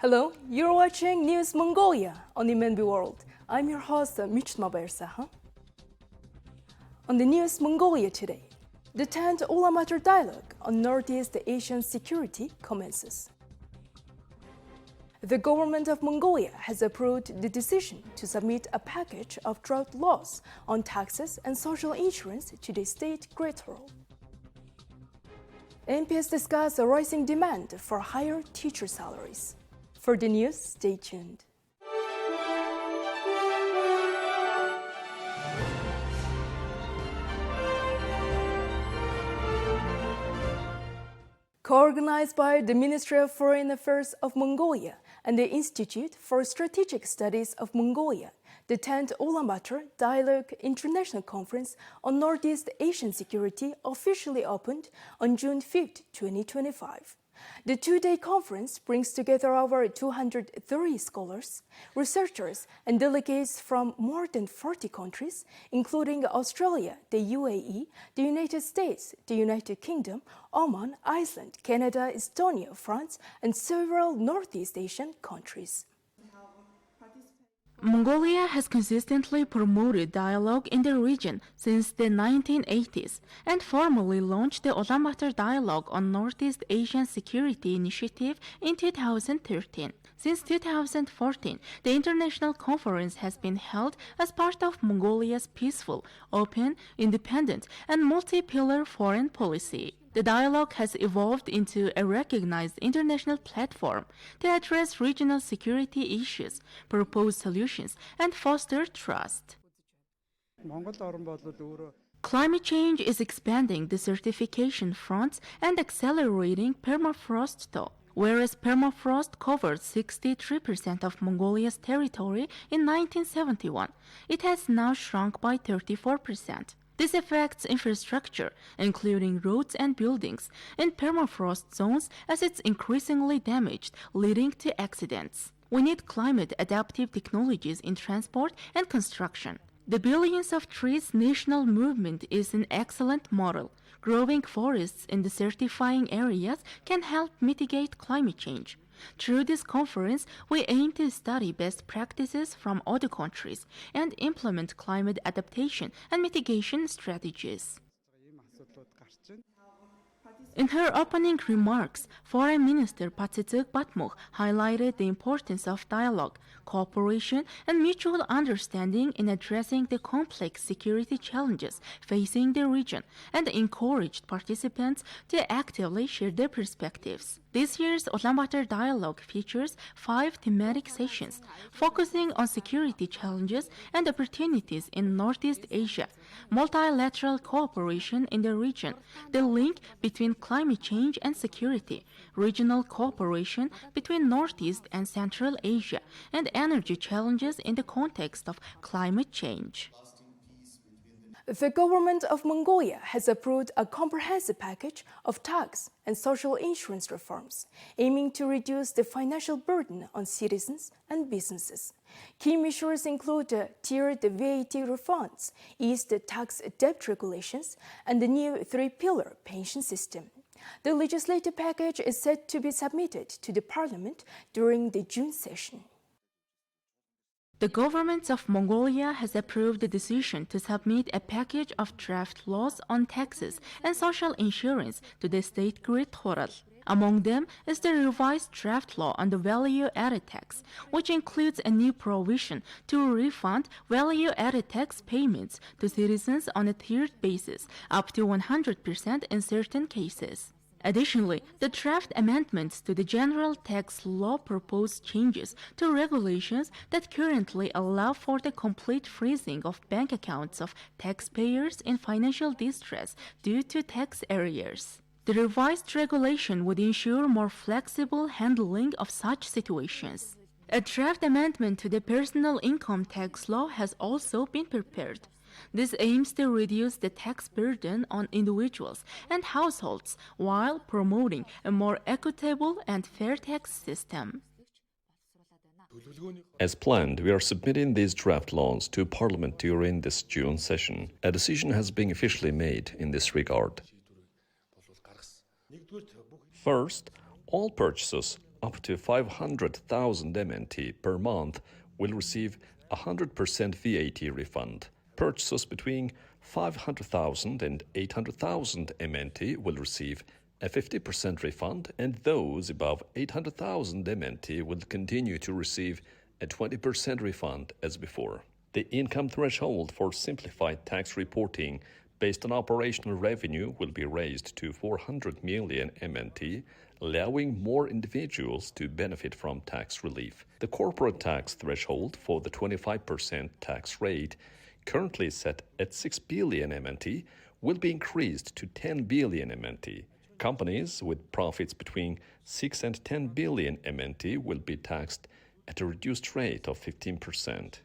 Hello, you're watching News Mongolia on MNB World. I'm your host, Michma Bersa. On the News Mongolia today, the 10th Olamatra Dialogue on Northeast Asian security commences. The government of Mongolia has approved the decision to submit a package of draft laws on taxes and social insurance to the state Greatorol. MPs discuss a rising demand for higher teacher salaries. For the news, stay tuned. Co-organized by the Ministry of Foreign Affairs of Mongolia and the Institute for Strategic Studies of Mongolia, the 10th Olamatra Dialogue International Conference on Northeast Asian Security officially opened on June 5, 2025. The two-day conference brings together over 230 scholars, researchers, and delegates from more than 40 countries, including Australia, the UAE, the United States, the United Kingdom, Oman, Iceland, Canada, Estonia, France, and several Northeast Asian countries. Mongolia has consistently promoted dialogue in the region since the 1980s and formally launched the Olamatra Dialogue on Northeast Asian Security Initiative in 2013. Since 2014, the international conference has been held as part of Mongolia's peaceful, open, independent, and multi-pillar foreign policy. The dialogue has evolved into a recognized international platform to address regional security issues, propose solutions, and foster trust. Climate change is expanding the certification fronts and accelerating permafrost thaw. Whereas permafrost covered 63% of Mongolia's territory in 1971, it has now shrunk by 34%. This affects infrastructure, including roads and buildings, in permafrost zones as it's increasingly damaged, leading to accidents. We need climate-adaptive technologies in transport and construction. The Billions of Trees national movement is an excellent model. Growing forests in the certifying areas can help mitigate climate change. Through this conference, we aim to study best practices from other countries and implement climate adaptation and mitigation strategies. In her opening remarks, Foreign Minister Patsitsuk Batmukh highlighted the importance of dialogue, cooperation, and mutual understanding in addressing the complex security challenges facing the region, and encouraged participants to actively share their perspectives. This year's Olamatra Dialogue features 5 thematic sessions, focusing on security challenges and opportunities in Northeast Asia, multilateral cooperation in the region, the link between climate change and security, regional cooperation between Northeast and Central Asia, and energy challenges in the context of climate change. The government of Mongolia has approved a comprehensive package of tax and social insurance reforms, aiming to reduce the financial burden on citizens and businesses. Key measures include tiered VAT refunds, eased tax debt regulations, and the new 3-pillar pension system. The legislative package is set to be submitted to the parliament during the June session. The government of Mongolia has approved the decision to submit a package of draft laws on taxes and social insurance to the state Greatorol. Among them is the revised draft law on the value-added tax, which includes a new provision to refund value-added tax payments to citizens on a tiered basis, up to 100% in certain cases. Additionally, the draft amendments to the general tax law propose changes to regulations that currently allow for the complete freezing of bank accounts of taxpayers in financial distress due to tax arrears. The revised regulation would ensure more flexible handling of such situations. A draft amendment to the personal income tax law has also been prepared. This aims to reduce the tax burden on individuals and households while promoting a more equitable and fair tax system. As planned, we are submitting these draft laws to Parliament during this June session. A decision has been officially made in this regard. First, all purchases up to 500,000 MNT per month will receive 100% VAT refund. Purchases between 500,000 and 800,000 MNT will receive a 50% refund, and those above 800,000 MNT will continue to receive a 20% refund as before. The income threshold for simplified tax reporting based on operational revenue will be raised to 400 million MNT, allowing more individuals to benefit from tax relief. The corporate tax threshold for the 25% tax rate, currently set at 6 billion MNT, will be increased to 10 billion MNT. Companies with profits between 6 and 10 billion MNT will be taxed at a reduced rate of 15%.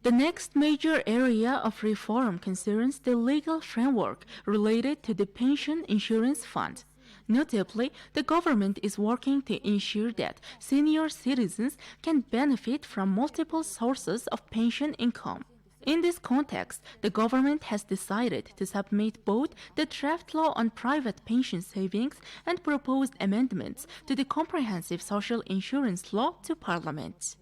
The next major area of reform concerns the legal framework related to the pension insurance fund. Notably, the government is working to ensure that senior citizens can benefit from multiple sources of pension income. In this context, the government has decided to submit both the draft law on private pension savings and proposed amendments to the comprehensive social insurance law to Parliament.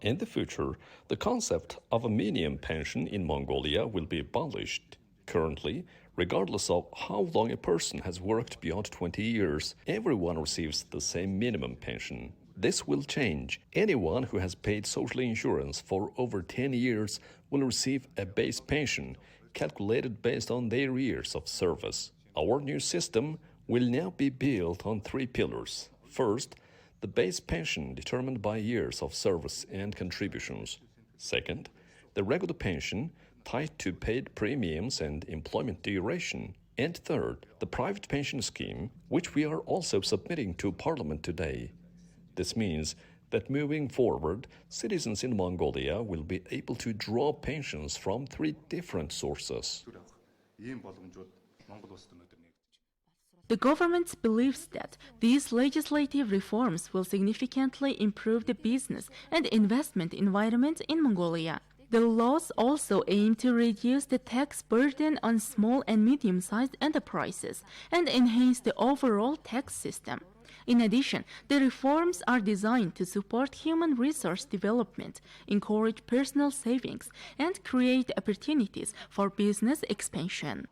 In the future, the concept of a minimum pension in Mongolia will be abolished. Currently, regardless of how long a person has worked beyond 20 years, everyone receives the same minimum pension. This will change. Anyone who has paid social insurance for over 10 years will receive a base pension calculated based on their years of service. Our new system will now be built on 3 pillars. First, the base pension determined by years of service and contributions. Second, the regular pension tied to paid premiums and employment duration. And third, the private pension scheme, which we are also submitting to Parliament today. This means that moving forward, citizens in Mongolia will be able to draw pensions from 3 different sources. The government believes that these legislative reforms will significantly improve the business and investment environment in Mongolia. The laws also aim to reduce the tax burden on small and medium-sized enterprises and enhance the overall tax system. In addition, the reforms are designed to support human resource development, encourage personal savings, and create opportunities for business expansion.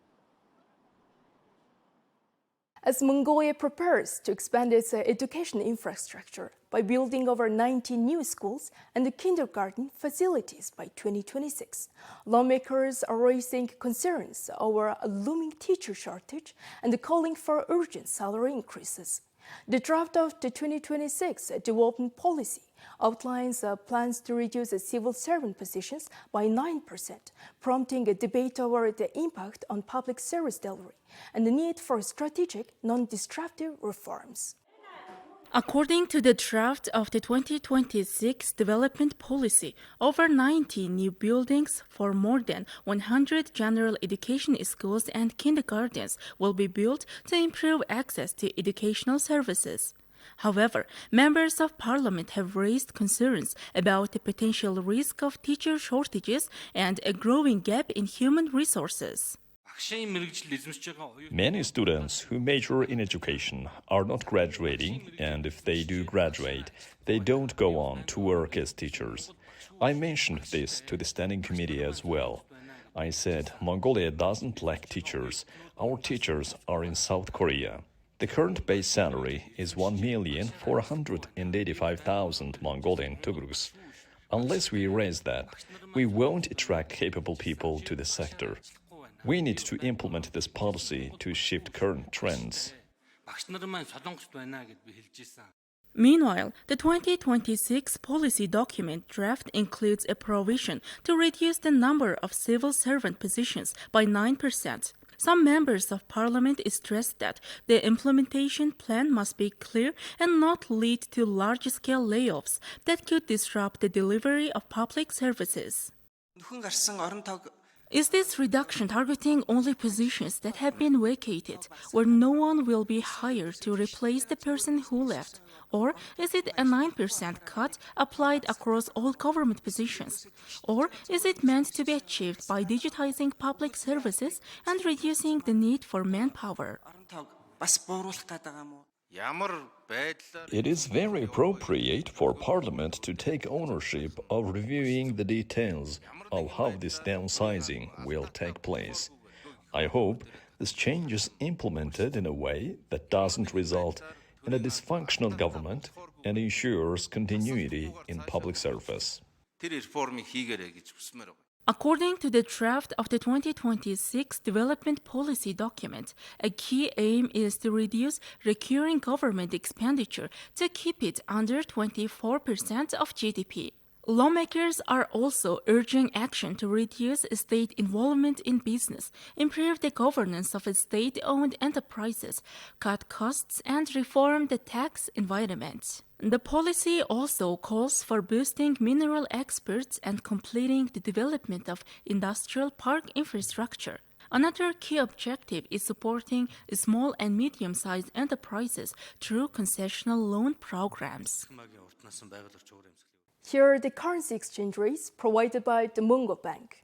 As Mongolia prepares to expand its education infrastructure by building over 90 new schools and kindergarten facilities by 2026, lawmakers are raising concerns over a looming teacher shortage and calling for urgent salary increases. The draft of the 2026 development policy outlines plans to reduce civil servant positions by 9%, prompting a debate over the impact on public service delivery and the need for strategic, non-disruptive reforms. According to the draft of the 2026 development policy, over 90 new buildings for more than 100 general education schools and kindergartens will be built to improve access to educational services. However, members of parliament have raised concerns about the potential risk of teacher shortages and a growing gap in human resources. Many students who major in education are not graduating, and if they do graduate, they don't go on to work as teachers. I mentioned this to the Standing Committee as well. I said, Mongolia doesn't lack teachers. Our teachers are in South Korea. The current base salary is 1,485,000 Mongolian tugrus. Unless we raise that, we won't attract capable people to the sector. We need to implement this policy to shift current trends. Meanwhile, the 2026 policy document draft includes a provision to reduce the number of civil servant positions by 9%. Some members of parliament stressed that the implementation plan must be clear and not lead to large-scale layoffs that could disrupt the delivery of public services. Is this reduction targeting only positions that have been vacated, where no one will be hired to replace the person who left? Or is it a 9% cut applied across all government positions? Or is it meant to be achieved by digitizing public services and reducing the need for manpower? бас бууруулах гэдэг юм уу? Ямар байдлаар It is very appropriate for Parliament to take ownership of reviewing the details of how this downsizing will take place. I hope this change is implemented in a way that doesn't result in a dysfunctional government and ensures continuity in public service. тэр реформыг хийгээрэй гэж хүсмээр байна. According to the draft of the 2026 Development Policy document, a key aim is to reduce recurring government expenditure to keep it under 24% of GDP. Lawmakers are also urging action to reduce state involvement in business, improve the governance of state-owned enterprises, cut costs, and reform the tax environment. The policy also calls for boosting mineral exports and completing the development of industrial park infrastructure. Another key objective is supporting small and medium-sized enterprises through concessional loan programs. Here are the currency exchange rates provided by the Mongol Bank.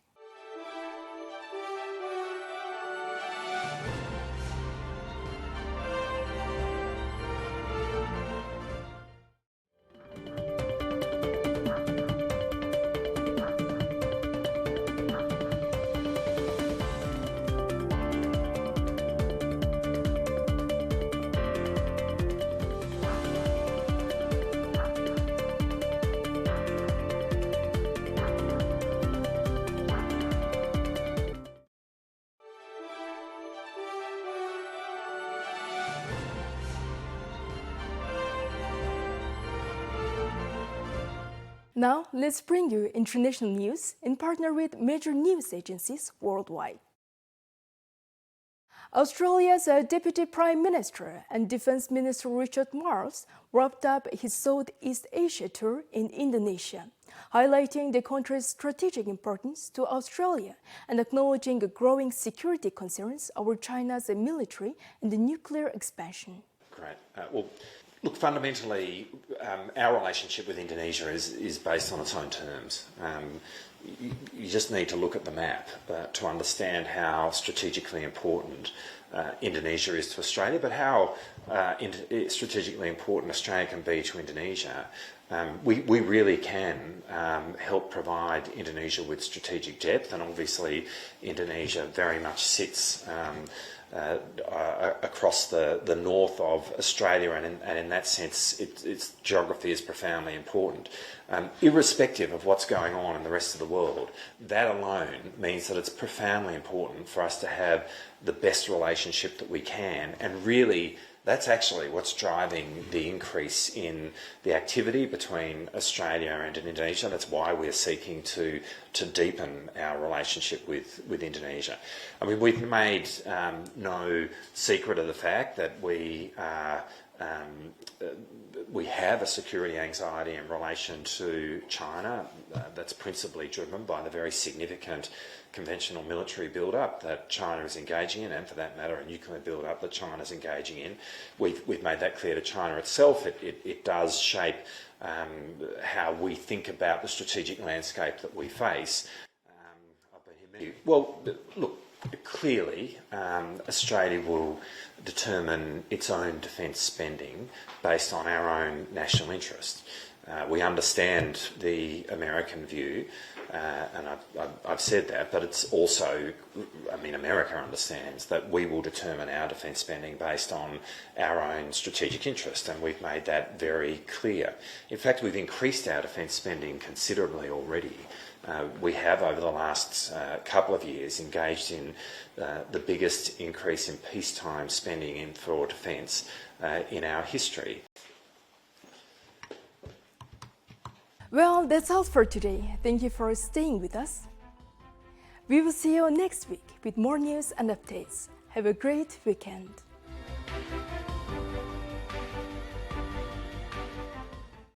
Now, let's bring you international news in partner with major news agencies worldwide. Australia's Deputy Prime Minister and Defense Minister Richard Marles wrapped up his Southeast Asia tour in Indonesia, highlighting the country's strategic importance to Australia and acknowledging growing security concerns over China's military and nuclear expansion. Great. Well, look, fundamentally, our relationship with Indonesia is based on its own terms. You just need to look at the map to understand how strategically important Indonesia is to Australia, but how strategically important Australia can be to Indonesia. We really can help provide Indonesia with strategic depth, and obviously Indonesia very much sits across the north of Australia, and in that sense its geography is profoundly important. Irrespective of what's going on in the rest of the world, that alone means that it's profoundly important for us to have the best relationship that we can, and really that's actually what's driving the increase in the activity between Australia and Indonesia. That's why we're seeking to deepen our relationship with Indonesia. I mean, we've made no secret of the fact that we have a security anxiety in relation to China that's principally driven by the very significant conventional military build-up that China is engaging in, and for that matter a nuclear build-up that China is engaging in. We've made that clear to China itself. It does shape how we think about the strategic landscape that we face. Well, look, clearly Australia will determine its own defence spending based on our own national interest. We understand the American view, and I've said that, but it's also, I mean, America understands that we will determine our defence spending based on our own strategic interest, and we've made that very clear. In fact, we've increased our defence spending considerably already. We have, over the last couple of years, engaged in the biggest increase in peacetime spending for defence in our history. Well, that's all for today. Thank you for staying with us. We will see you next week with more news and updates. Have a great weekend.